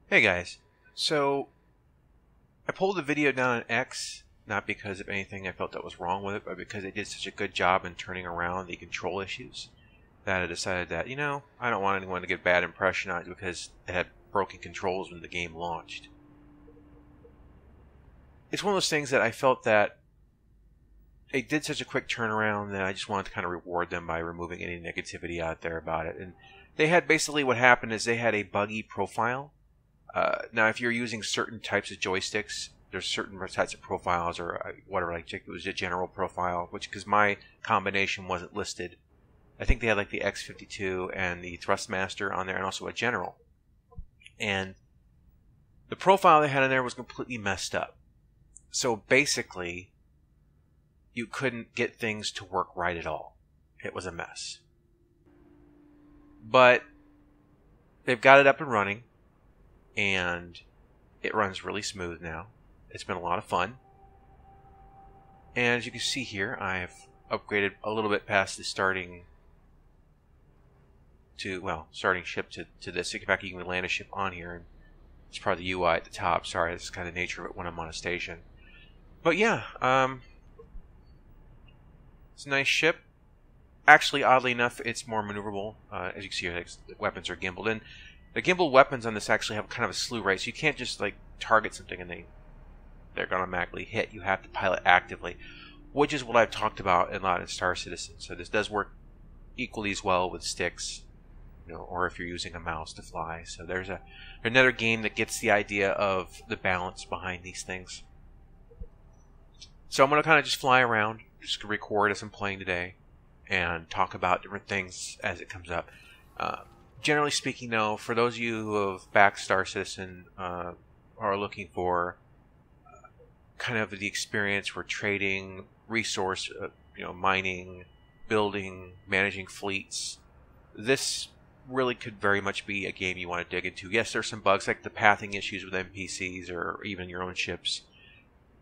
Hey guys, so I pulled the video down on X, not because of anything I felt that was wrong with it, but because they did such a good job in turning around the control issues that I decided that, I don't want anyone to get a bad impression on it because it had broken controls when the game launched. It's one of those things that I felt that they did such a quick turnaround that I just wanted to kind of reward them by removing any negativity out there about it. And they had basically what happened is they had a buggy profile. Now, if you're using certain types of joysticks, there's certain types of profiles or whatever. Like it was a general profile, which because my combination wasn't listed. I think they had like the X52 and the Thrustmaster on there, and also a general. And the profile they had in there was completely messed up. So basically, you couldn't get things to work right at all. It was a mess. But they've got it up and running. And it runs really smooth now. It's been a lot of fun. And as you can see here, I've upgraded a little bit past the starting ship to this. In fact, you can land a ship on here, and it's part of the UI at the top. Sorry, that's kind of the nature of it when I'm on a station. But yeah, it's a nice ship. Actually, oddly enough, it's more maneuverable. As you can see here, the weapons are gimbaled in. The gimbal weapons on this actually have kind of a slew rate, so you can't just like target something and they're going to automatically hit. You have to pilot actively, which is what I've talked about a lot in Star Citizen. So this does work equally as well with sticks, or if you're using a mouse to fly. So there's another game that gets the idea of the balance behind these things. So I'm going to kind of just fly around, just record as I'm playing today, and talk about different things as it comes up. Generally speaking, though, for those of you who have backed Star Citizen are looking for kind of the experience for trading, resource, mining, building, managing fleets, this really could very much be a game you want to dig into. Yes, there's some bugs like the pathing issues with NPCs or even your own ships.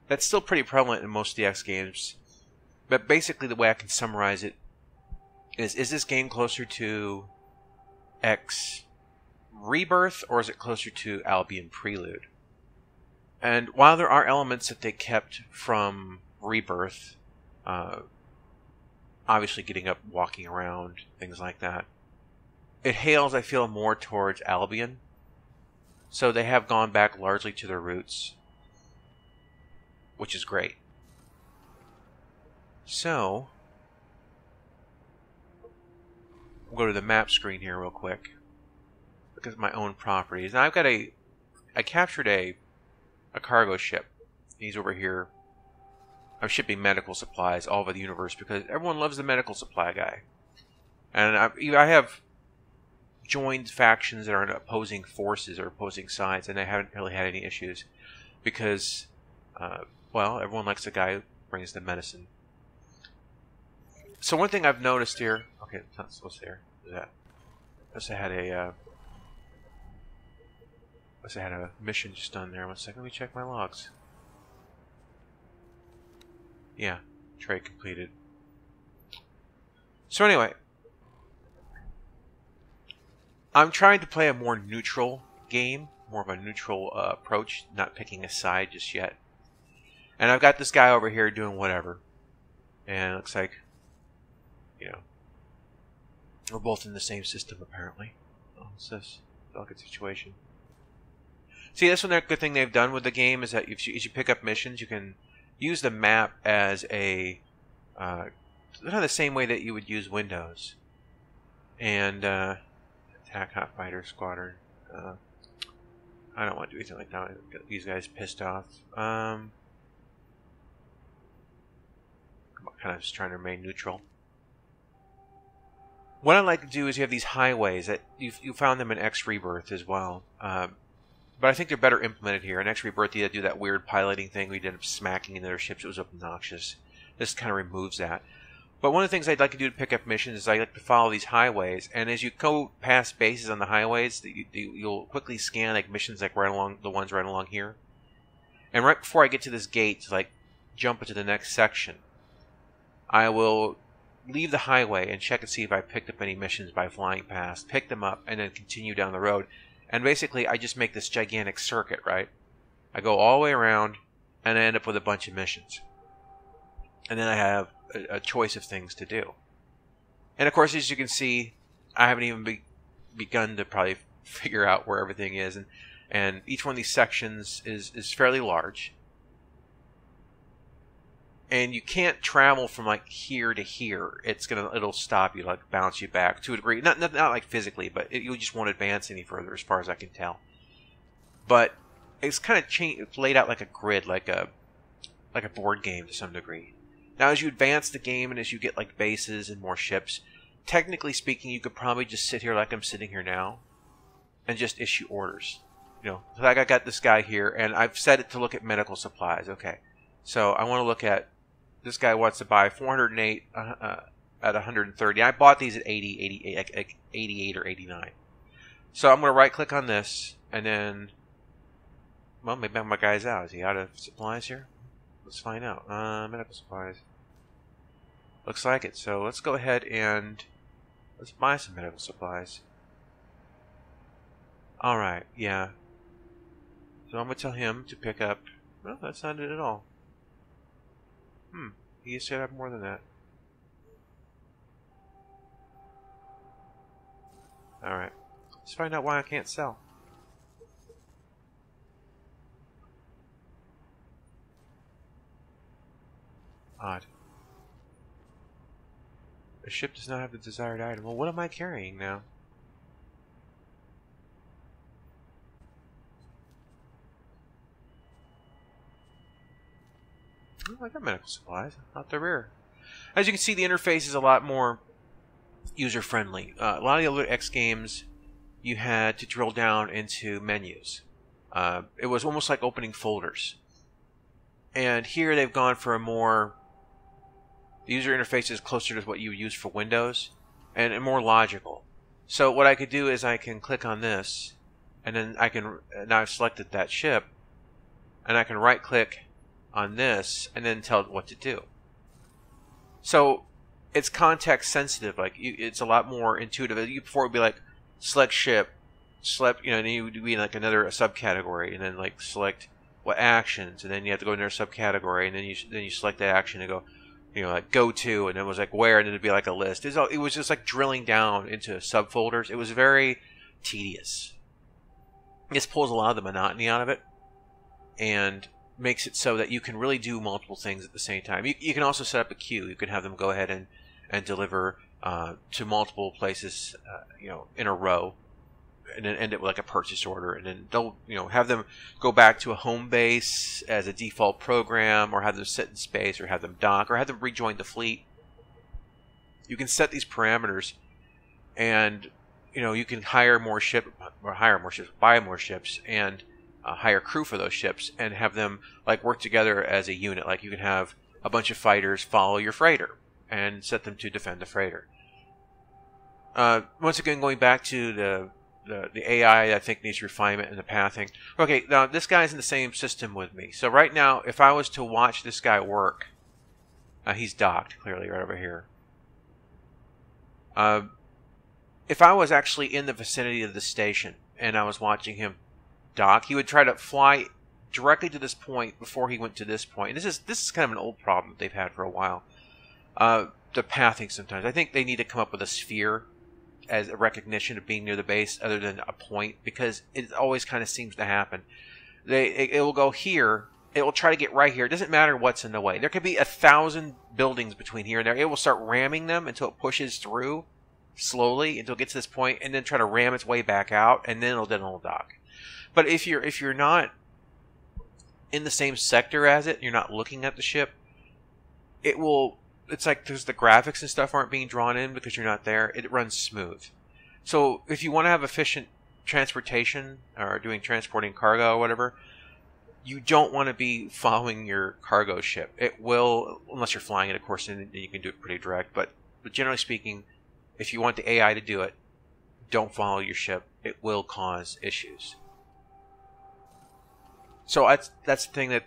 That's still pretty prevalent in most of the X games. But basically, the way I can summarize it is this game closer to X Rebirth, or is it closer to Albion Prelude? And while there are elements that they kept from Rebirth, obviously getting up, walking around, things like that, it hails, I feel, more towards Albion. So they have gone back largely to their roots, which is great. So we'll go to the map screen here real quick. Look at my own properties. Now I captured a cargo ship. He's over here. I'm shipping medical supplies all over the universe because everyone loves the medical supply guy. And I have joined factions that are in opposing forces or opposing sides, and I haven't really had any issues because, everyone likes the guy who brings the medicine. So one thing I've noticed here, okay, it's not supposed to there. That I had a mission just done there. 1 second, let me check my logs. Yeah, trade completed. So anyway, I'm trying to play a more neutral game, more of a neutral approach, not picking a side just yet. And I've got this guy over here doing whatever, and it looks like, we're both in the same system, apparently. Oh, it's this delicate situation. See, that's one good thing they've done with the game is that as you pick up missions, you can use the map as a kind of the same way that you would use Windows. And attack hot fighter squadron. I don't want to do anything like that. Get these guys pissed off. I'm kind of just trying to remain neutral. What I like to do is you have these highways that you found them in X Rebirth as well, but I think they're better implemented here. In X Rebirth, they do that weird piloting thing. We ended up smacking into their ships. It was obnoxious. This kind of removes that. But one of the things I'd like to do to pick up missions is I like to follow these highways, and as you go past bases on the highways, you'll quickly scan like missions like right along the ones right along here. And right before I get to this gate to like jump into the next section, I will leave the highway and check and see if I picked up any missions by flying past, pick them up, and then continue down the road. And basically, I just make this gigantic circuit, right? I go all the way around, and I end up with a bunch of missions. And then I have a choice of things to do. And of course, as you can see, I haven't even begun to probably figure out where everything is. And each one of these sections is fairly large. And you can't travel from like here to here. It'll stop you, like bounce you back to a degree. Not like physically, but you just won't advance any further, as far as I can tell. But it's kind of it's laid out like a grid, like a board game to some degree. Now, as you advance the game and as you get like bases and more ships, technically speaking, you could probably just sit here like I'm sitting here now, and just issue orders. You know, like I got this guy here, and I've set it to look at medical supplies. Okay, so I want to look at. This guy wants to buy 408 at 130. I bought these at 88 or 89. So I'm going to right-click on this, and then, well, maybe my guy's out. Is he out of supplies here? Let's find out. Medical supplies. Looks like it. So let's go ahead and let's buy some medical supplies. All right, yeah. So I'm going to tell him to pick up. Well, that's not it at all. He should have more than that. Alright. Let's find out why I can't sell. Odd. The ship does not have the desired item. Well, what am I carrying now? Oh, I got medical supplies. Not the rare. As you can see, the interface is a lot more user-friendly. A lot of the other X games, you had to drill down into menus. It was almost like opening folders. And here they've gone for a more... The user interface is closer to what you use for Windows, and more logical. So what I could do is I can click on this, and then I can... Now I've selected that ship, and I can right-click on this and then tell it what to do. So it's context sensitive. Like it's a lot more intuitive. Before it would be like select ship, select, and then you would be in like another subcategory, and then like select what actions, and then you have to go into another subcategory, and then you select that action and go, like go to, and then it was like where, and then it'd be like a list. It was just like drilling down into subfolders. It was very tedious. This pulls a lot of the monotony out of it, and makes it so that you can really do multiple things at the same time. You can also set up a queue. You can have them go ahead and deliver to multiple places, in a row, and then end it with like a purchase order, and then they'll, have them go back to a home base as a default program, or have them sit in space, or have them dock, or have them rejoin the fleet. You can set these parameters, and you can hire more ships, buy more ships, and hire crew for those ships and have them like work together as a unit. Like you can have a bunch of fighters follow your freighter and set them to defend the freighter. Once again, going back to the AI, I think needs refinement in the pathing. Okay, now this guy's in the same system with me. So right now, if I was to watch this guy work, he's docked clearly right over here. If I was actually in the vicinity of the station and I was watching him dock, he would try to fly directly to this point before he went to this point. And this is kind of an old problem that they've had for a while. The pathing sometimes. I think they need to come up with a sphere as a recognition of being near the base other than a point, because it always kind of seems to happen. It will go here. It will try to get right here. It doesn't matter what's in the way. There could be 1,000 buildings between here and there. It will start ramming them until it pushes through slowly until it gets to this point, and then try to ram its way back out, and then it'll dock. But if you're not in the same sector as it, you're not looking at the ship, it's like there's the graphics and stuff aren't being drawn in because you're not there. It runs smooth. So if you want to have efficient transportation or transporting cargo or whatever, you don't want to be following your cargo ship. It will, unless you're flying it, of course, and you can do it pretty direct. But generally speaking, if you want the AI to do it, don't follow your ship. It will cause issues. So that's the thing that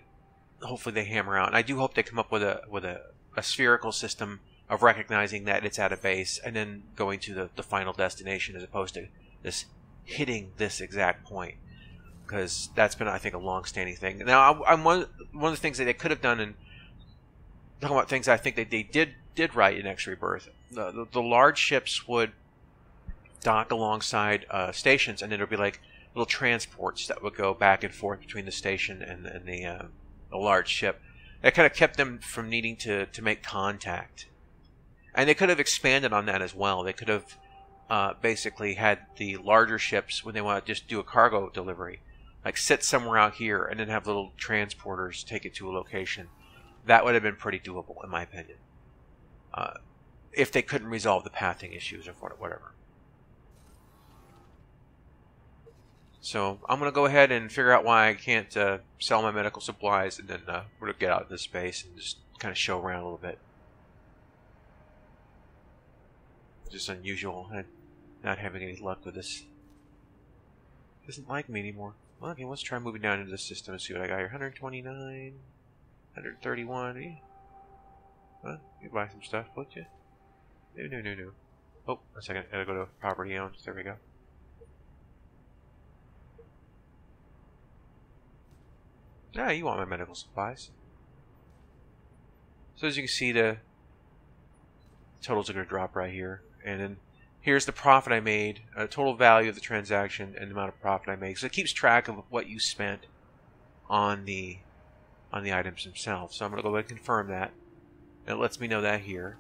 hopefully they hammer out. And I do hope they come up with a spherical system of recognizing that it's at a base and then going to the final destination, as opposed to this hitting this exact point, because that's been, I think, a long-standing thing. Now, I'm one of the things that they could have done, and talking about things I think that they did right in Rebirth. The large ships would dock alongside stations, and then there'd be like little transports that would go back and forth between the station and the large ship. That kind of kept them from needing to make contact. And they could have expanded on that as well. They could have basically had the larger ships, when they want to just do a cargo delivery, like sit somewhere out here and then have little transporters take it to a location. That would have been pretty doable, in my opinion. If they couldn't resolve the pathing issues or whatever. So I'm going to go ahead and figure out why I can't sell my medical supplies, and then we're going to get out of this space and just kind of show around a little bit. Just unusual. I'm not having any luck with this. It doesn't like me anymore. Well, okay, let's try moving down into the system and see what I got here. 129, 131. Eh? Well, you buy some stuff, would you? No. Oh, a second. I gotta go to property owned. There we go. Ah, you want my medical supplies. So as you can see, the totals are going to drop right here. And then here's the profit I made, total value of the transaction, and the amount of profit I made. So it keeps track of what you spent on the items themselves. So I'm going to go ahead and confirm that. And it lets me know that here.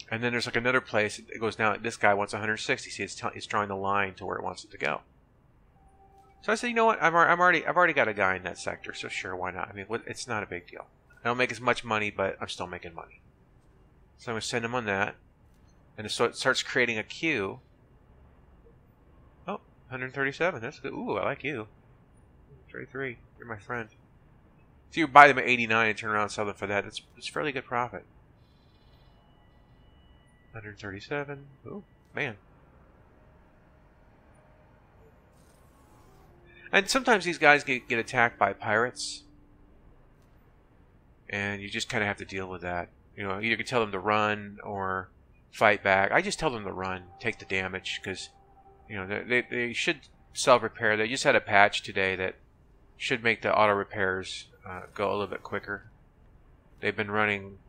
And then there's like another place. It goes down. This guy wants 160. See, it's drawing the line to where it wants it to go. So I said, you know what? I've already got a guy in that sector. So sure, why not? I mean, it's not a big deal. I don't make as much money, but I'm still making money. So I'm going to send him on that. And so it starts creating a queue. Oh, 137. That's good. Ooh, I like you. 33. You're my friend. If you buy them at 89 and turn around and sell them for that, it's fairly good profit. 137. Ooh, man. And sometimes these guys get attacked by pirates. And you just kind of have to deal with that. You know, you can tell them to run or fight back. I just tell them to run, take the damage, because, you know, they should self-repair. They just had a patch today that should make the auto repairs go a little bit quicker. They've been running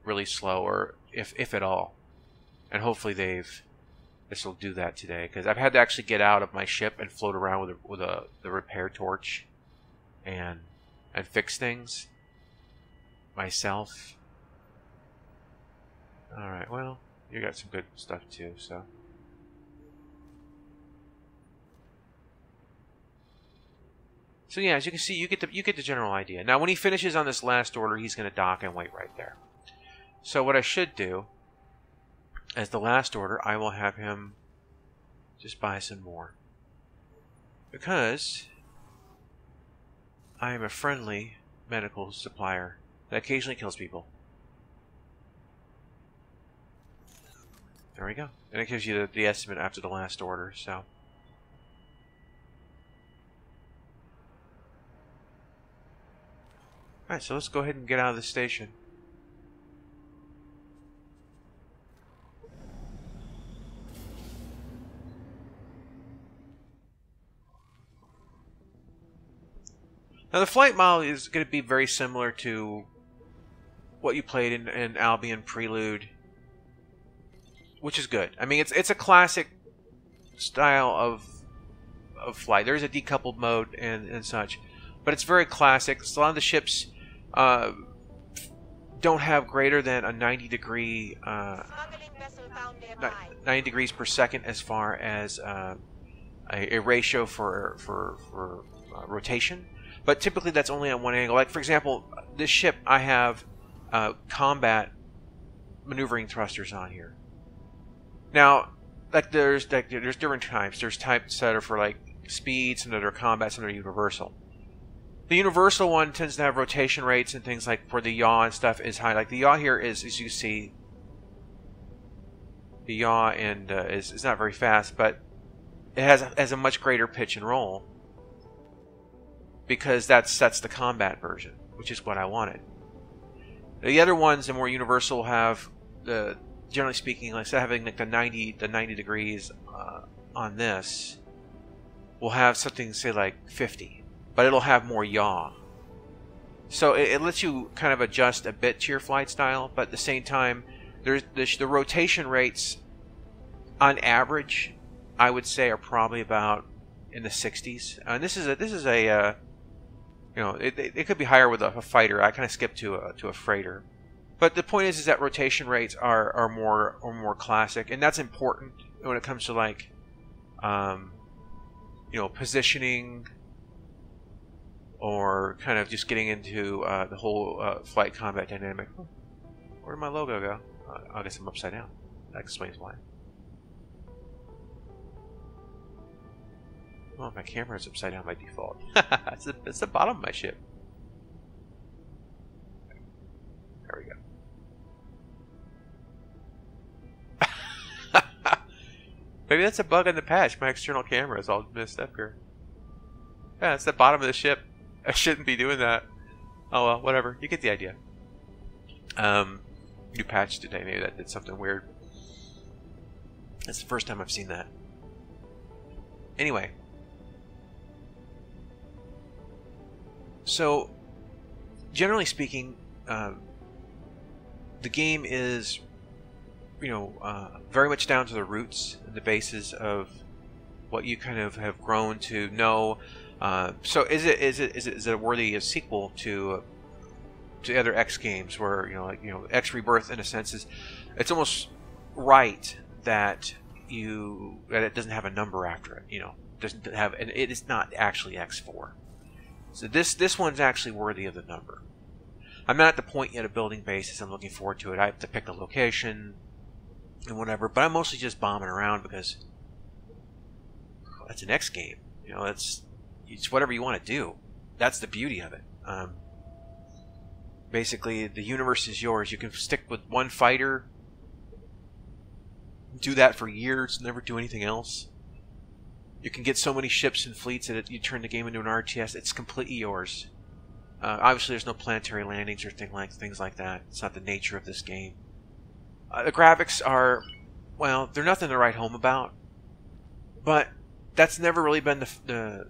really slow, or if at all. And hopefully this will do that today, because I've had to actually get out of my ship and float around with the repair torch and fix things myself. Alright, well, you got some good stuff too, so. So yeah, as you can see, you get the general idea. Now when he finishes on this last order, he's going to dock and wait right there. So what I should do, as the last order, I will have him just buy some more. Because I am a friendly medical supplier that occasionally kills people. There we go. And it gives you the estimate after the last order, so. Alright, so let's go ahead and get out of the station. Now the flight model is going to be very similar to what you played in Albion Prelude, which is good. I mean, it's a classic style of flight. There's a decoupled mode and such, but it's very classic. So a lot of the ships don't have greater than a 90 degrees per second as far as a ratio for rotation. But typically that's only on one angle. Like, for example, this ship, I have combat maneuvering thrusters on here. Now, like there's different types. There's types that are for like speed, some that are combat, some that are universal. The universal one tends to have rotation rates and things like for the yaw and stuff is high. Like the yaw here is, as you see, the yaw and is not very fast, but it has a much greater pitch and roll. Because that's the combat version, which is what I wanted. The other ones, the more universal, have generally speaking, like instead of having like the 90 degrees on this, will have something, say, like 50, but it'll have more yaw. So it lets you kind of adjust a bit to your flight style, but at the same time, there's the rotation rates, on average, I would say, are probably about in the 60s. And this is a you know, it could be higher with a fighter. I kind of skipped to a freighter. But the point is that rotation rates are more classic, and that's important when it comes to, like, you know, positioning, or kind of just getting into the whole flight combat dynamic. Where did my logo go? I guess I'm upside down. That explains why. Well, my camera is upside down by default. It's the bottom of my ship. There we go. Maybe that's a bug in the patch. My external camera is all messed up here. Yeah, it's the bottom of the ship. I shouldn't be doing that. Oh well, whatever. You get the idea. New patch today. Maybe that did something weird. That's the first time I've seen that. Anyway. So, generally speaking, the game is, you know, very much down to the roots and the basis of what you kind of have grown to know. So, is it a worthy sequel to other X games, where, like X Rebirth, in a sense, is, it's almost right that it doesn't have a number after it. Doesn't have, and it is not actually X4. So this one's actually worthy of the number. I'm not at the point yet of building bases. I'm looking forward to it. I have to pick a location and whatever, but I'm mostly just bombing around because that's an X game. It's whatever you want to do. That's the beauty of it. Basically, the universe is yours. You can stick with one fighter, do that for years, never do anything else. You can get so many ships and fleets that you turn the game into an RTS. It's completely yours. Obviously, there's no planetary landings or things like that. It's not the nature of this game. The graphics are, well, they're nothing to write home about. But that's never really been the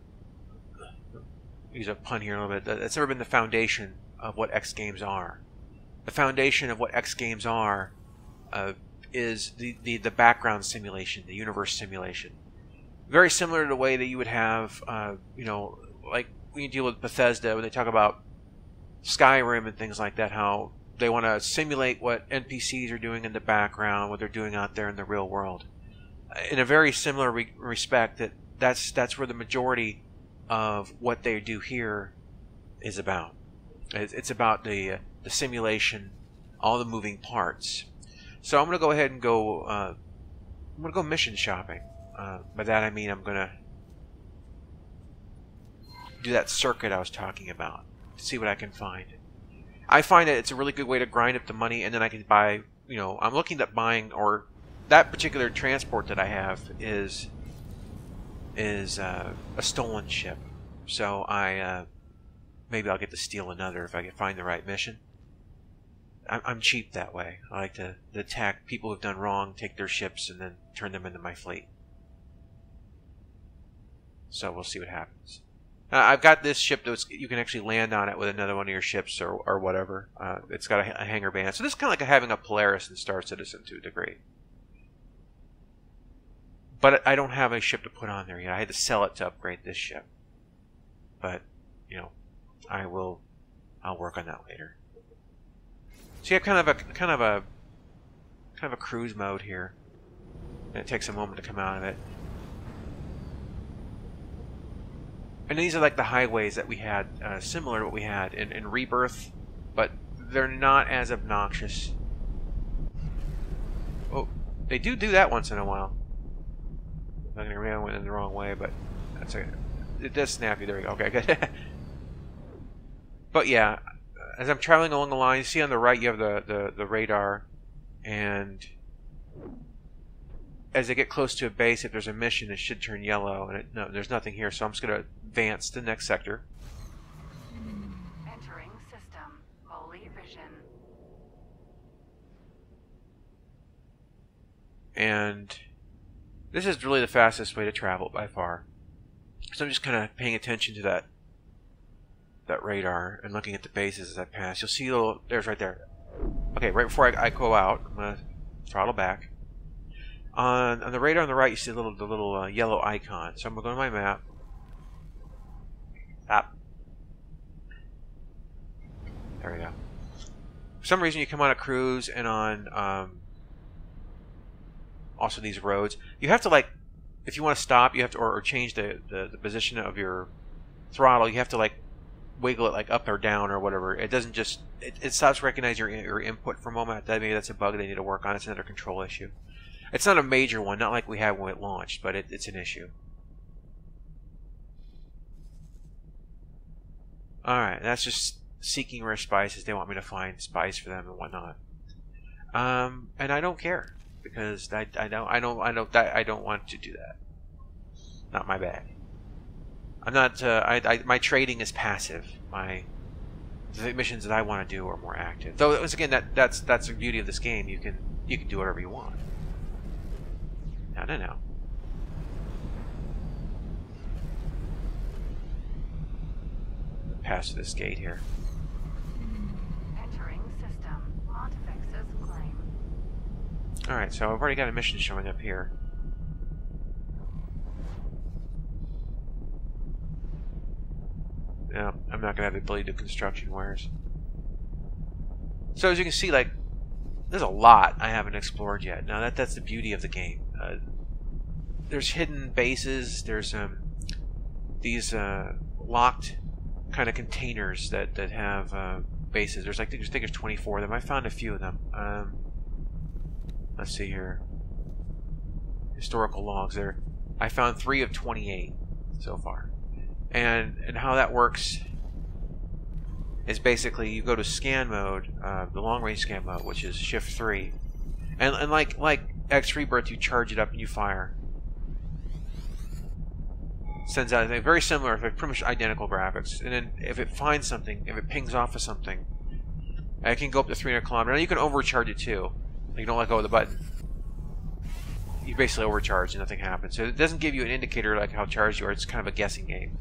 use a pun here a little bit. That's never been the foundation of what X games are. The foundation of what X games are is the background simulation, the universe simulation. Very similar to the way that you would have, like when you deal with Bethesda, when they talk about Skyrim and things like that, how they want to simulate what NPCs are doing in the background, what they're doing out there in the real world. In a very similar respect, that's where the majority of what they do here is about. It's about the simulation, all the moving parts. So I'm going to go ahead and go mission shopping. By that I mean I'm going to do that circuit I was talking about, see what I can find. I find that it's a really good way to grind up the money, and then I can buy, I'm looking at buying, or that particular transport that I have is a stolen ship. So maybe I'll get to steal another if I can find the right mission. I'm cheap that way. I like to attack people who've done wrong, take their ships, and then turn them into my fleet. So we'll see what happens. I've got this ship that you can actually land on it with another one of your ships or whatever. It's got a hangar band. So this is kind of like having a Polaris in Star Citizen to a degree. But I don't have a ship to put on there yet. I had to sell it to upgrade this ship. But, I'll work on that later. So you have kind of a cruise mode here. And it takes a moment to come out of it. And these are like the highways that we had, similar to what we had in Rebirth, but they're not as obnoxious. Oh, they do that once in a while. I'm gonna ram went in the wrong way, but that's okay. It does snap you. There we go. Okay, good. But yeah, as I'm traveling along the line, you see on the right you have the radar, and as I get close to a base, if there's a mission, it should turn yellow. And no, there's nothing here, so I'm just going to advance to the next sector. Entering system. Holy vision. And this is really the fastest way to travel by far. So I'm just kind of paying attention to that radar and looking at the bases as I pass. You'll see little, there's right there. Okay, right before I go out, I'm gonna throttle back. On the radar on the right, you see the little yellow icon. So I'm gonna go to my map. There we go. For some reason, you come on a cruise and on also these roads. You have to, like, if you want to stop, you have to or change the position of your throttle. You have to, like, wiggle it like up or down or whatever. It doesn't just it stops recognizing your input for a moment. Maybe that's a bug they need to work on. It's another control issue. It's not a major one, not like we had when it launched, but it's an issue. Alright, that's just seeking rare spices. They want me to find spice for them and whatnot. And I don't care because I don't want to do that. Not my bag. I'm not. My trading is passive. The missions that I want to do are more active. Though once again, that's the beauty of this game. You can do whatever you want. No. Pass this gate here. Entering system. Pontifex's claim. Alright, so I've already got a mission showing up here. No, I'm not going to have the ability to do construction wares. So as you can see, like, there's a lot I haven't explored yet. Now that's the beauty of the game. There's hidden bases. There's these locked kind of containers that have bases. I think there's 24 of them. I found a few of them. Let's see here. Historical logs there. I found 3 of 28 so far. And how that works is basically you go to scan mode, the long range scan mode, which is shift 3, and like X Rebirth, you charge it up and you fire. Sends out a very similar, pretty much identical graphics. And then if it finds something, if it pings off of something, it can go up to 300 kilometers. Now you can overcharge it too. You don't let go of the button. You basically overcharge and nothing happens. So it doesn't give you an indicator like how charged you are. It's kind of a guessing game.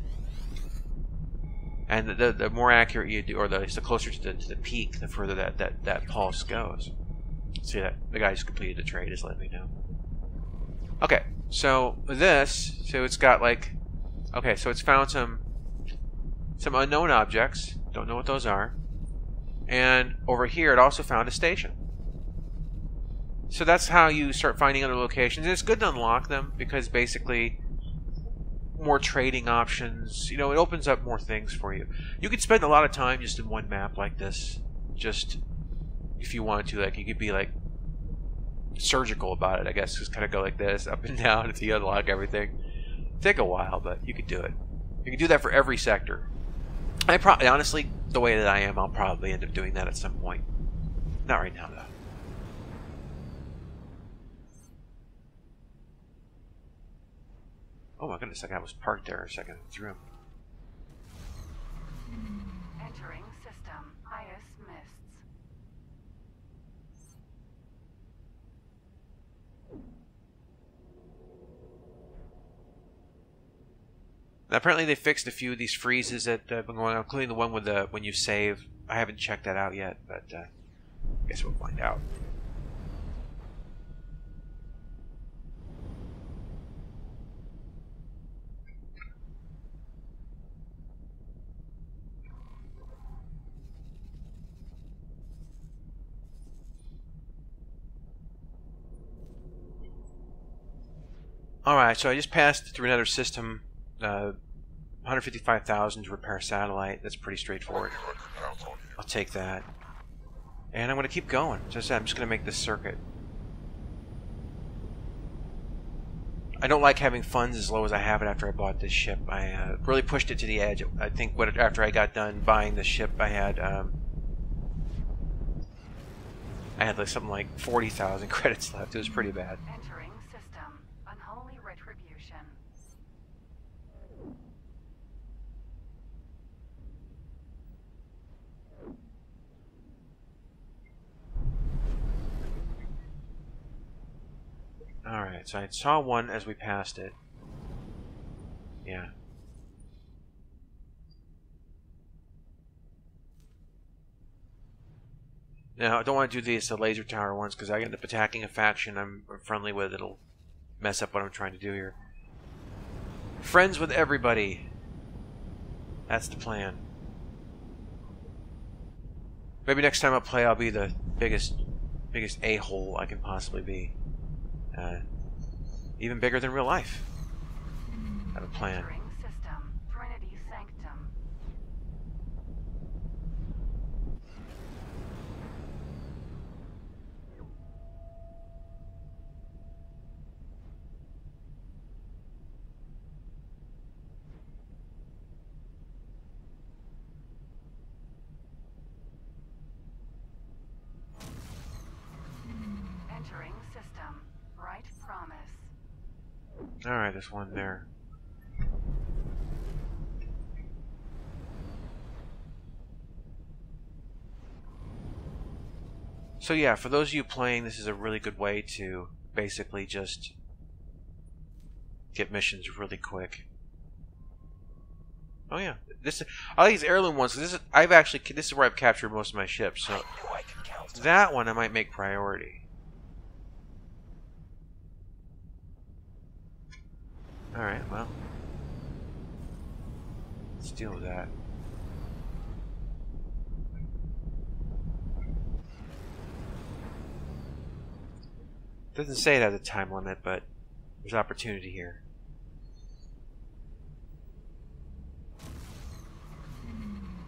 And the more accurate you do, or the closer to the peak, the further that pulse goes. See that the guy who's completed the trade is letting me know. Okay, so with this, so it's got like, okay, so it's found some unknown objects. Don't know what those are. And over here, it also found a station. So that's how you start finding other locations. And it's good to unlock them because basically more trading options, you know, it opens up more things for you. You could spend a lot of time just in one map like this, just if you wanted to. Like, you could be like surgical about it, I guess. Just kind of go like this, up and down until you unlock everything. Take a while, but you could do it. You can do that for every sector. I probably, honestly, the way that I am, I'll probably end up doing that at some point. Not right now, though. Oh my goodness, that guy was parked there a second. Through him. Entering system. Ice mists. Now, apparently they fixed a few of these freezes that have been going on, including the one with the when you save. I haven't checked that out yet, but I guess we'll find out. Alright, so I just passed through another system, 155,000 to repair a satellite. That's pretty straightforward. I'll take that. And I'm going to keep going. As I said, I'm just going to make this circuit. I don't like having funds as low as I have it after I bought this ship. I really pushed it to the edge. I think after I got done buying the ship, I had like something like 40,000 credits left. It was pretty bad. Entering system. Unholy retribution. Alright, so I saw one as we passed it. Yeah. Now, I don't want to do the laser tower ones because I end up attacking a faction I'm friendly with. It'll mess up what I'm trying to do here. Friends with everybody. That's the plan. Maybe next time I play, I'll be the biggest a-hole I can possibly be. Even bigger than real life. I have a plan. Entering system. Trinity Sanctum. Entering system. Right promise. Alright, there's one there. So yeah, for those of you playing, this is a really good way to basically just get missions really quick. Oh yeah, I like these heirloom ones. This is where I've captured most of my ships. So that one I might make priority. All right, well, let's deal with that. Doesn't say it has a time limit, but there's opportunity here.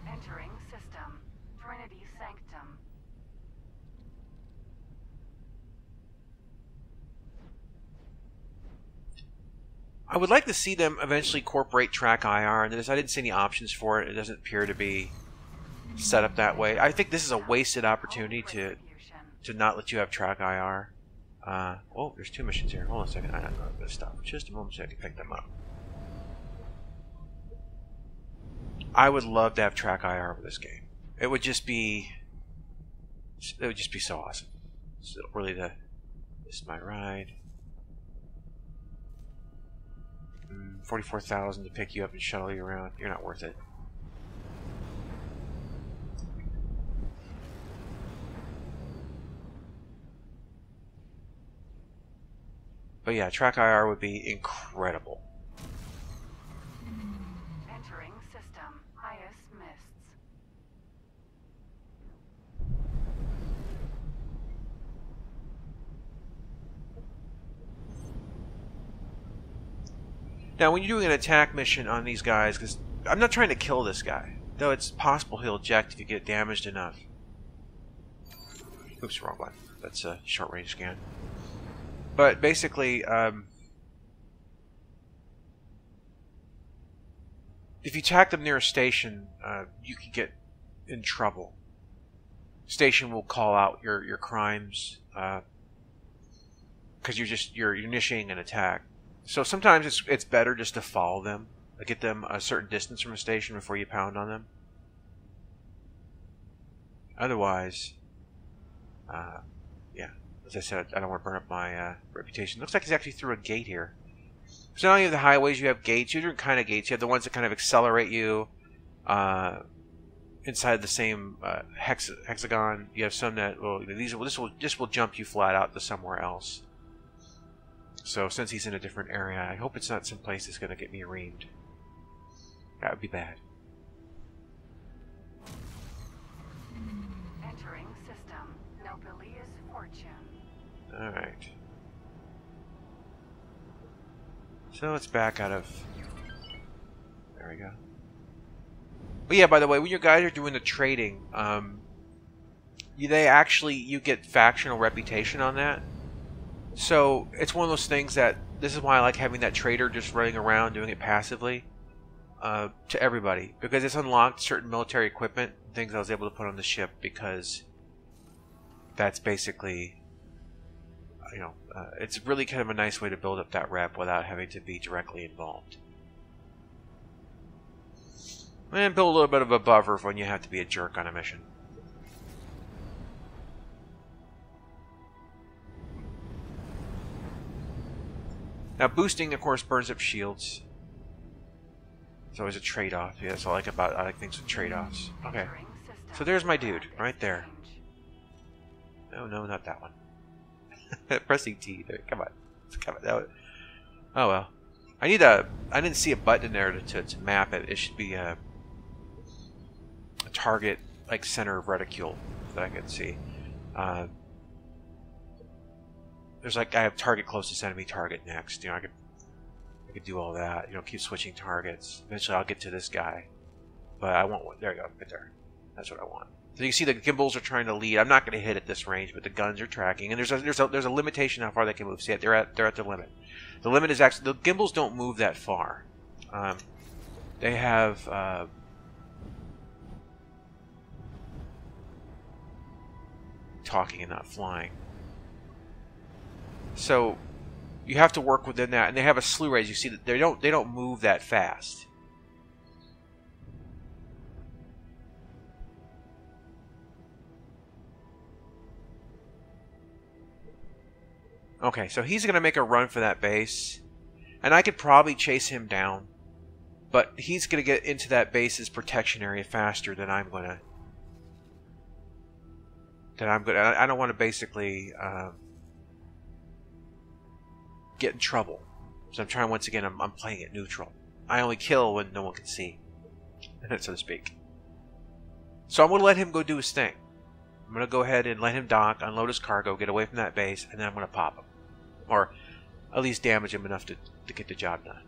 Entering system. Trinity Sanctum. I would like to see them eventually incorporate track IR, and I didn't see any options for it. It doesn't appear to be set up that way. I think this is a wasted opportunity to not let you have track IR. Oh, there's two missions here. Hold on a second. I'm going to stop for just a moment so I can pick them up. I would love to have track IR with this game. It would just be so awesome. So really, this is my ride. 44,000 to pick you up and shuttle you around. You're not worth it. But yeah, track IR would be incredible. Entering system. Highest mists. Now, when you're doing an attack mission on these guys, because I'm not trying to kill this guy, though it's possible he'll eject if you get damaged enough. Oops, wrong one. That's a short range scan. But basically, if you attack them near a station, you can get in trouble. Station will call out your crimes because you're initiating an attack. So sometimes it's better just to follow them, get them a certain distance from a station before you pound on them. Otherwise, yeah. As I said, I don't want to burn up my reputation. Looks like he's actually through a gate here. So not only have the highways, you have gates. You have different kind of gates. You have the ones that kind of accelerate you inside the same hexagon. You have some that this will jump you flat out to somewhere else. So since he's in a different area, I hope it's not some place that's going to get me reamed. That would be bad. Entering system. Nobilious fortune. Alright. So let's back out of... There we go. But yeah, by the way, when your guys are doing the trading, you get factional reputation on that. So it's one of those things that... This is why I like having that trader just running around doing it passively to everybody. Because it's unlocked certain military equipment, things I was able to put on the ship, because that's basically... You know, it's really kind of a nice way to build up that rep without having to be directly involved. And build a little bit of a buffer when you have to be a jerk on a mission. Now, boosting, of course, burns up shields. It's always a trade-off. Yeah, that's all I like things with trade-offs. Okay. So there's my dude, right there. Oh no, not that one. Pressing T. There, come on. Oh well. I didn't see a button in there to map it. It should be a target, like center of reticule that I could see. There's like I have target closest enemy target next. You know, I could do all that. You know, keep switching targets. Eventually, I'll get to this guy, but I want one. There you go, right there. That's what I want. So you see the gimbals are trying to lead. I'm not going to hit at this range, but the guns are tracking, and there's a limitation how far they can move. See, they're at the limit. The limit is actually the gimbals don't move that far. They have talking and not flying. So you have to work within that, and they have a slew rate. You see that they don't move that fast. Okay, so he's going to make a run for that base, and I could probably chase him down, but he's going to get into that base's protection area faster than I'm going to. I don't want to basically get in trouble. So I'm trying, once again, I'm playing it neutral. I only kill when no one can see, so to speak. So I'm going to let him go do his thing. I'm going to go ahead and let him dock, unload his cargo, get away from that base, and then I'm going to pop him. Or at least damage him enough to get the job done.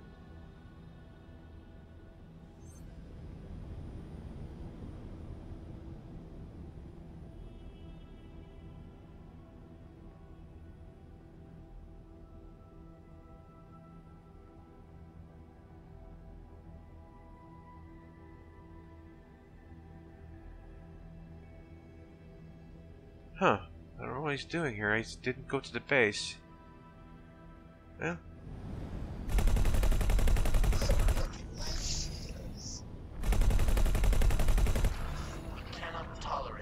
Huh. I don't know what he's doing here. He didn't go to the base. Yeah.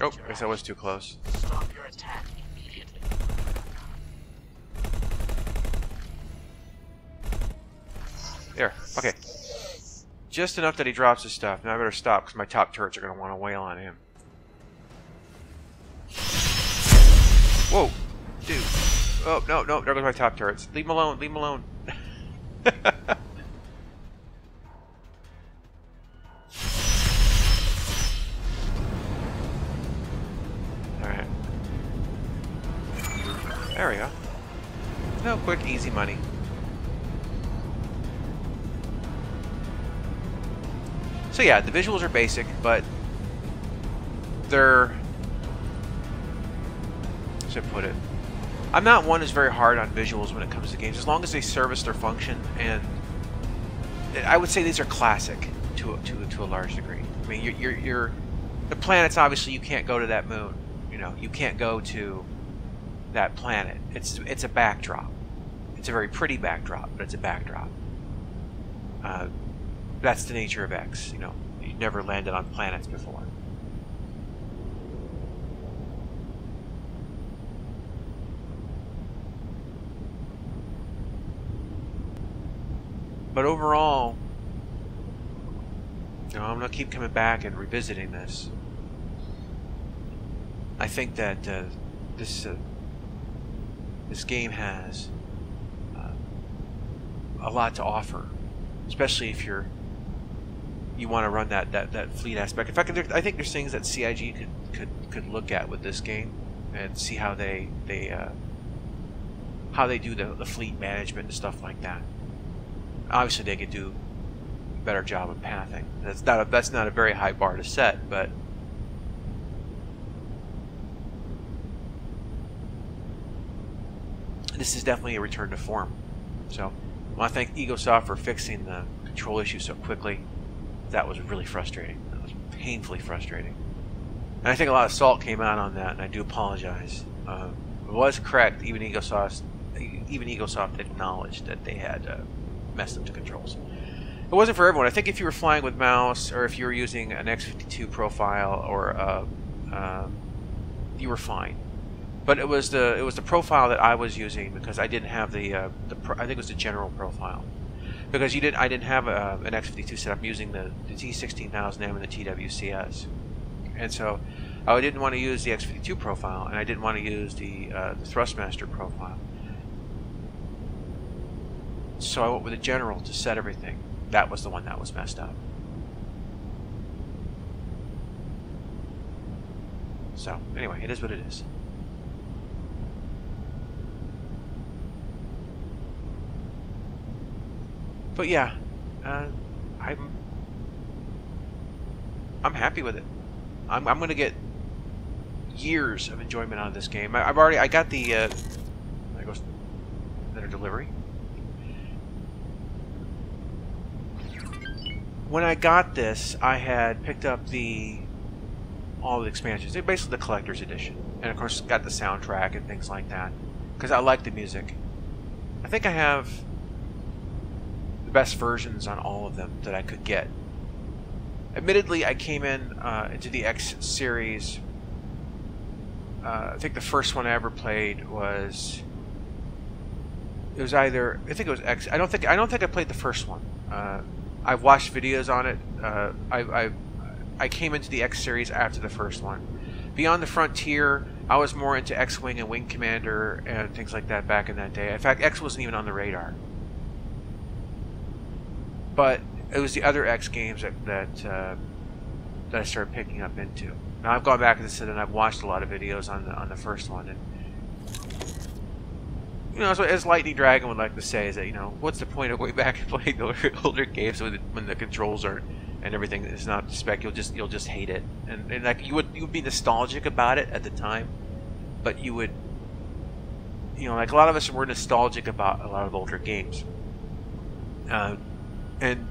Oh, I guess I was too close. Stop your attack immediately. There. Okay. Just enough that he drops his stuff. Now I better stop because my top turrets are going to want to wail on him. Whoa, dude. Oh, no, no, there goes my top turrets. Leave him alone, leave him alone. Alright. There we go. No, quick, easy money. So yeah, the visuals are basic, but they're... how should I put it? I'm not one who's very hard on visuals when it comes to games, as long as they service their function, and I would say these are classic to a large degree. I mean, you're the planets. Obviously, you can't go to that moon. You know, you can't go to that planet. It's a backdrop. It's a very pretty backdrop, but it's a backdrop. That's the nature of X. You know, you've never landed on planets before. But overall, you know, I'm going to keep coming back and revisiting this. I think that this game has a lot to offer, especially if you want to run that fleet aspect. In fact, I think there's things that CIG could look at with this game and see how they do the fleet management and stuff like that. Obviously, they could do a better job of pathing. That's not a very high bar to set, but this is definitely a return to form. So, I want to thank Egosoft for fixing the control issue so quickly. That was really frustrating. That was painfully frustrating. And I think a lot of salt came out on that, and I do apologize. It was correct. Even Egosoft acknowledged that they had messed up the controls. It wasn't for everyone. I think if you were flying with mouse, or if you were using an X52 profile, or you were fine. But it was the profile that I was using, because I didn't have I think it was the general profile, because I didn't have an X52 set up using the T16000M and the TWCS, and so I didn't want to use the X52 profile, and I didn't want to use the Thrustmaster profile. So I went with the general to set everything. That was the one that was messed up. So anyway, it is what it is. But yeah, I'm happy with it. I'm gonna get years of enjoyment out of this game. I got the there goes another delivery. When I got this, I had picked up all the expansions. They're basically the collector's edition, and of course got the soundtrack and things like that because I like the music. I think I have the best versions on all of them that I could get. Admittedly, I came into the X series. I think the first one I ever played was. It was either I think it was X. I don't think I played the first one. I've watched videos on it. I came into the X series after the first one. Beyond the Frontier, I was more into X-Wing and Wing Commander and things like that back in that day. In fact, X wasn't even on the radar. But it was the other X games that I started picking up into. Now I've gone back, as I said, and I've watched a lot of videos on the first one. And you know, as Lightning Dragon would like to say, is that, you know, what's the point of going back and playing the older games when the controls are and everything is not spec? You'll just hate it, and like you would be nostalgic about it at the time, but you would, you know, like a lot of us were nostalgic about a lot of older games, and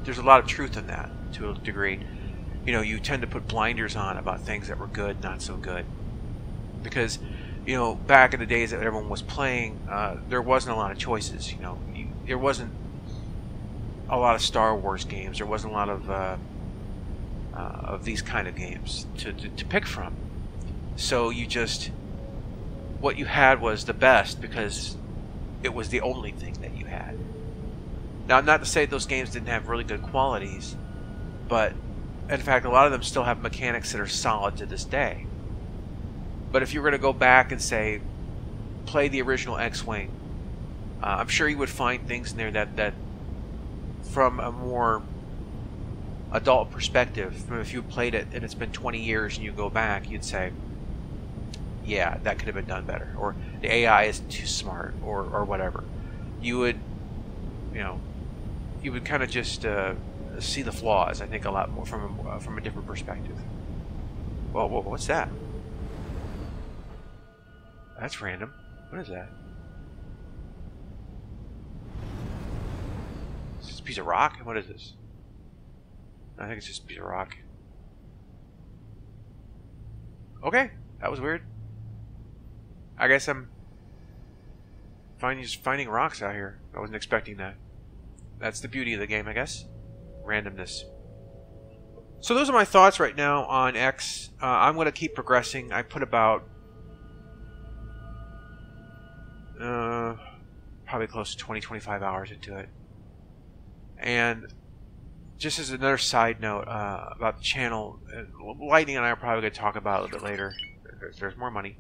there's a lot of truth in that to a degree. You know, you tend to put blinders on about things that were good, not so good, because, you know, back in the days that everyone was playing, there wasn't a lot of choices. You know, there wasn't a lot of Star Wars games. There wasn't a lot of these kind of games to pick from. So you just, what you had was the best because it was the only thing that you had. Now, not to say those games didn't have really good qualities, but in fact, a lot of them still have mechanics that are solid to this day. But if you were going to go back and say, play the original X-Wing, I'm sure you would find things in there that from a more adult perspective, if you played it and it's been 20 years and you go back, you'd say, yeah, that could have been done better, or the AI is too smart, or whatever. You would, you know, you would kind of just see the flaws, I think, a lot more from a different perspective. Well, what's that? That's random. What is that? Is this a piece of rock? What is this? I think it's just a piece of rock. Okay, that was weird. I guess I'm just finding rocks out here. I wasn't expecting that. That's the beauty of the game, I guess. Randomness. So those are my thoughts right now on X. I'm going to keep progressing. I put about probably close to 20-25 hours into it. And just as another side note about the channel, Lightning and I are probably going to talk about it a little bit later. There's more money.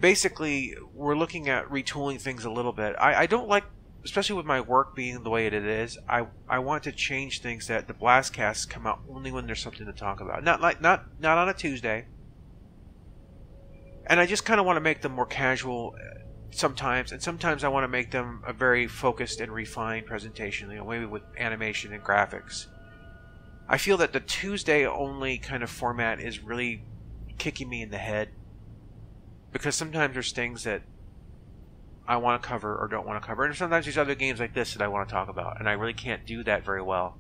Basically, we're looking at retooling things a little bit. I don't like, especially with my work being the way it is, I want to change things that the Blastcasts come out only when there's something to talk about. Not on a Tuesday. And I just kind of want to make them more casual sometimes, and sometimes I want to make them a very focused and refined presentation, you know, maybe with animation and graphics. I feel that the Tuesday only kind of format is really kicking me in the head, because sometimes there's things that I want to cover or don't want to cover, and sometimes there's other games like this that I want to talk about, and I really can't do that very well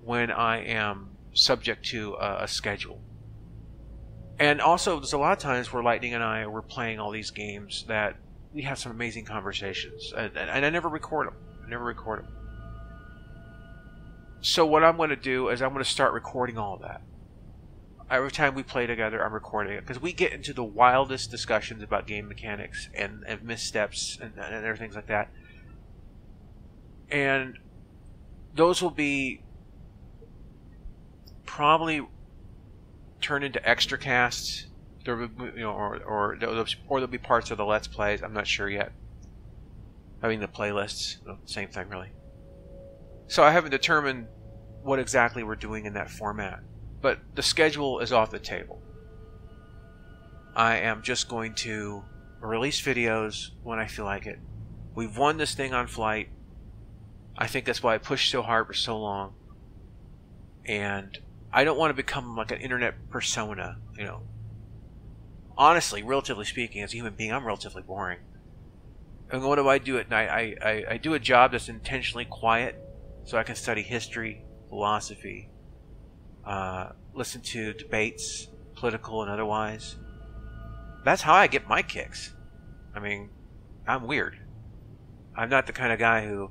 when I am subject to a schedule. And also, there's a lot of times where Lightning and I were playing all these games that we have some amazing conversations, and I never record them. So what I'm going to do is I'm going to start recording all of that. Every time we play together, I'm recording it, because we get into the wildest discussions about game mechanics and missteps and other things like that. And those will be probably turn into extra casts. There will, or there'll be parts of the Let's Plays. I'm not sure yet. I mean, the playlists, same thing really. So I haven't determined what exactly we're doing in that format, but the schedule is off the table. I am just going to release videos when I feel like it. We've won this thing on flight. I think that's why I pushed so hard for so long. And I don't want to become like an internet persona, Honestly, relatively speaking, as a human being, I'm relatively boring. And what do I do at night? I do a job that's intentionally quiet so I can study history, philosophy, listen to debates, political and otherwise. That's how I get my kicks. I mean, I'm weird. I'm not the kind of guy who,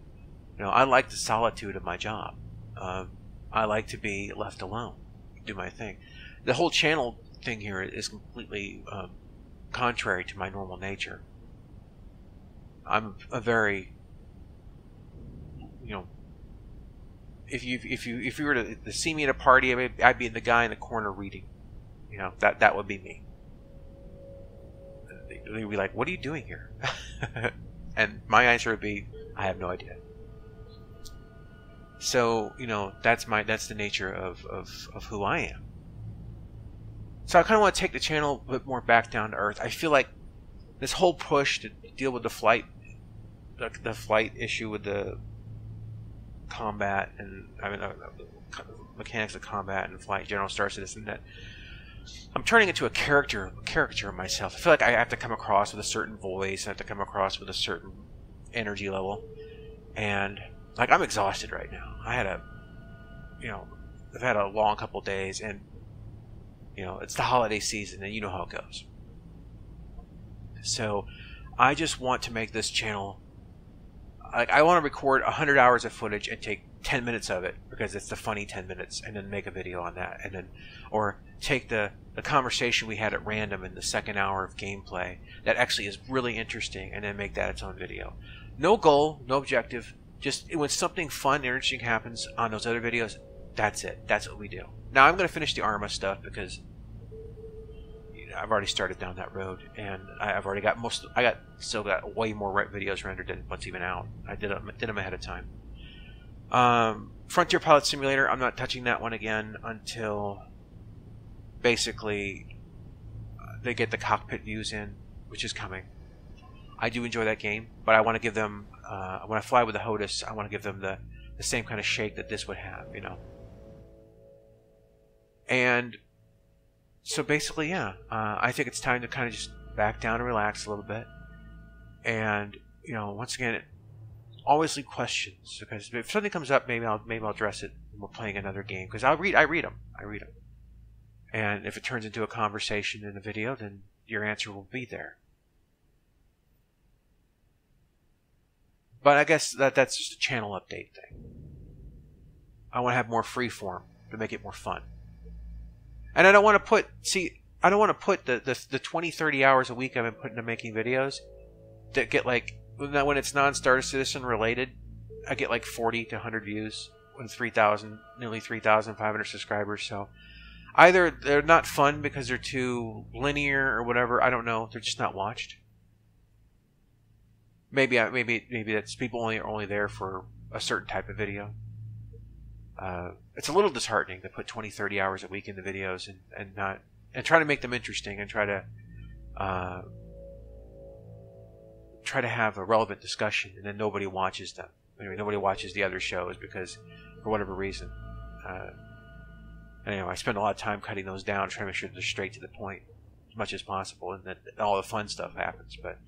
I like the solitude of my job. I like to be left alone, do my thing. The whole channel thing here is completely contrary to my normal nature. I'm a very, if you were to see me at a party, I'd be the guy in the corner reading. That would be me. They'd be like, "What are you doing here?" And my answer would be, "I have no idea." So that's the nature of who I am. So I kind of want to take the channel a bit more back down to earth. I feel like this whole push to deal with the flight issue with the combat and mechanics of combat and flight in general, Star Citizen, that I'm turning into a caricature of myself. I feel like I have to come across with a certain voice. I have to come across with a certain energy level, and like I'm exhausted right now. I've had a long couple of days, and it's the holiday season, and you know how it goes. So I just want to make this channel, I want to record 100 hours of footage and take 10 minutes of it because it's the funny 10 minutes, and then make a video on that, and then or take the conversation we had at random in the second hour of gameplay that actually is really interesting, and then make that its own video. No goal, no objective, just when something fun and interesting happens on those other videos, that's it. That's what we do. Now I'm going to finish the Arma stuff because I've already started down that road, and I've already got still got way more videos rendered than what's even out. I did them ahead of time. Frontier Pilot Simulator, I'm not touching that one again until basically they get the cockpit views in, which is coming. I do enjoy that game, but I want to give them when I fly with the HOTAS, I want to give them the same kind of shake that this would have, And so basically, yeah, I think it's time to kind of just back down and relax a little bit. And once again, always leave questions, because if something comes up, maybe I'll address it when we're playing another game. Because I read them. And if it turns into a conversation in a video, then your answer will be there. But I guess that's just a channel update thing. I want to have more free form to make it more fun. And I don't want to put the 20, 30 hours a week I've been putting into making videos that get like, when it's non-Star Citizen related, I get like 40 to 100 views with nearly 3,500 subscribers. So either they're not fun because they're too linear or whatever, I don't know. They're just not watched. Maybe that's people are only there for a certain type of video. It's a little disheartening to put 20, 30 hours a week into videos and try to make them interesting and try to have a relevant discussion, and then nobody watches them. Anyway, nobody watches the other shows because, for whatever reason. Anyway, I spend a lot of time cutting those down, trying to make sure they're straight to the point as much as possible, and that all the fun stuff happens. But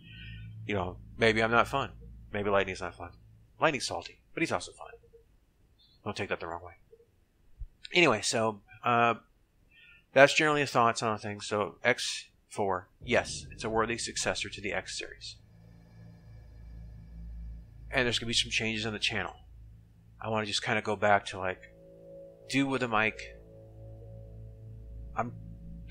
maybe I'm not fun. Maybe Lightning's not fun. Lightning's salty, but he's also fun. Don't take that the wrong way. Anyway, so that's generally the thoughts on things. So X4, yes, it's a worthy successor to the X series. And there's going to be some changes on the channel. I want to just kind of go back to like, do with a mic.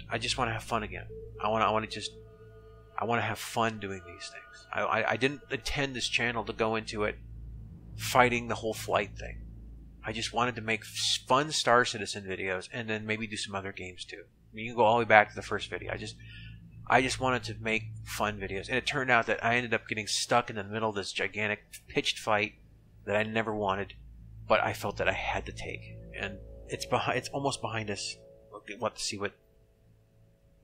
I just want to have fun again. I want to have fun doing these things. I didn't intend this channel to go into it fighting the whole flight thing. I just wanted to make fun Star Citizen videos and then maybe do some other games too. I mean, you can go all the way back to the first video. I just wanted to make fun videos, and it turned out that I ended up getting stuck in the middle of this gigantic pitched fight that I never wanted, but I felt that I had to take. And it's almost behind us. We'll have to see what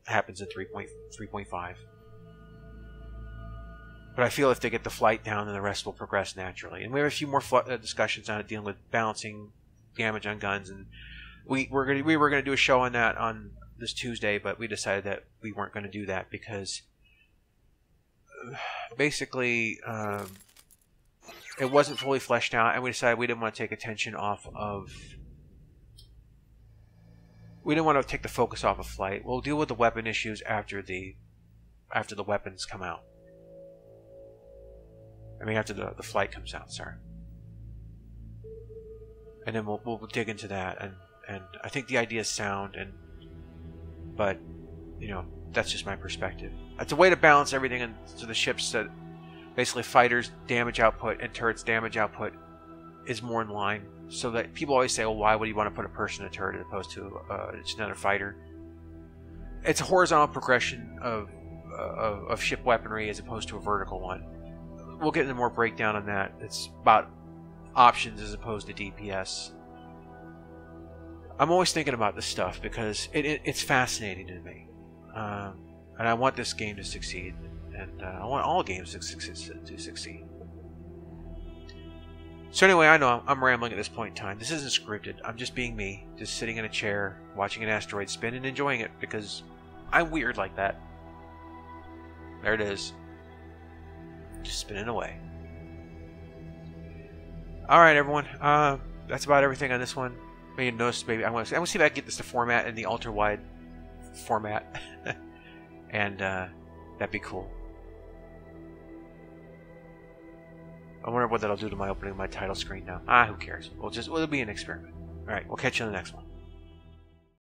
happens in 3.5. But I feel if they get the flight down, then the rest will progress naturally. And we have a few more discussions on it, dealing with balancing damage on guns, and we were gonna do a show on that on this Tuesday, but we decided that we weren't going to do that because basically it wasn't fully fleshed out, and we decided we didn't want to take attention off of. We didn't want to take the focus off of flight. We'll deal with the weapon issues after the weapons come out. I mean, after the flight comes out. Sorry. And then we'll dig into that, and I think the idea is sound, but you know, that's just my perspective. It's a way to balance everything into the ships that basically fighters' damage output and turrets' damage output is more in line. So that people always say, well, why would you want to put a person in a turret as opposed to just another fighter? It's a horizontal progression of ship weaponry as opposed to a vertical one. We'll get into more breakdown on that. It's about options as opposed to DPS. I'm always thinking about this stuff because it's fascinating to me. And I want this game to succeed. And I want all games to succeed. So anyway, I know I'm rambling at this point in time. This isn't scripted. I'm just being me. Just sitting in a chair, watching an asteroid spin and enjoying it because I'm weird like that. There it is. Just spinning away. Alright, everyone. That's about everything on this one. Maybe notice, maybe I want to see if I can get this to format in the ultra-wide format. And that'd be cool. I wonder what that'll do to my opening my title screen now. Who cares? It'll be an experiment. Alright, we'll catch you on the next one.